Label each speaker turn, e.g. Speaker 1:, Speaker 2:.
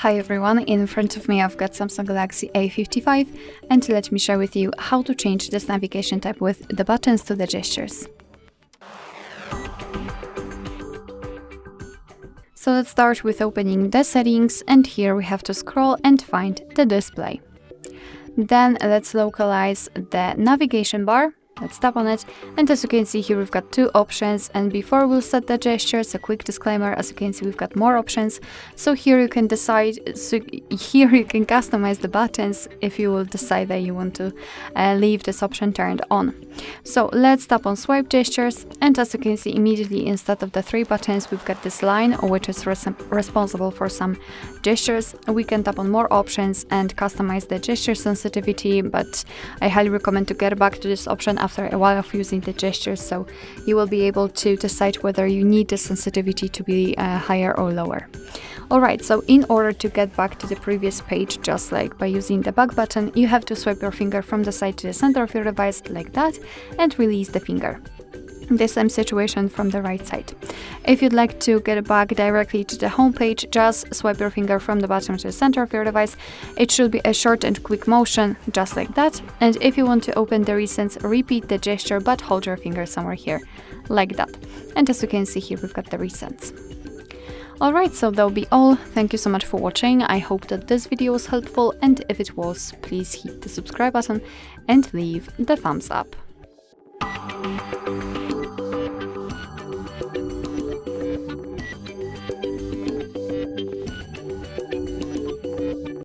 Speaker 1: Hi everyone, in front of me I've got Samsung Galaxy A55 and let me share with you how to change this navigation tab with the buttons to the gestures. So let's start with opening the settings, and here we have to scroll and find the display. Then let's localize the navigation bar. Let's tap on it, and as you can see here we've got two options, and before we'll set the gestures, a quick disclaimer, as you can see we've got more options. So here you can decide, here you can customize the buttons if you will decide that you want to leave this option turned on. So let's tap on swipe gestures, and as you can see immediately instead of the three buttons we've got this line which is responsible for some gestures. We can tap on more options and customize the gesture sensitivity, but I highly recommend to get back to this option after a while of using the gestures, so you will be able to decide whether you need the sensitivity to be higher or lower. Alright, so in order to get back to the previous page, just like by using the back button, you have to swipe your finger from the side to the center of your device like that and release the finger. The same situation from the right side. If you'd like to get back directly to the home page, just swipe your finger from the bottom to the center of your device. It should be a short and quick motion, just like that. And if you want to open the recents, repeat the gesture but hold your finger somewhere here, like that. And as you can see here, we've got the recents. Alright, so that'll be all. Thank you so much for watching. I hope that this video was helpful, and if it was, please hit the subscribe button and leave the thumbs up.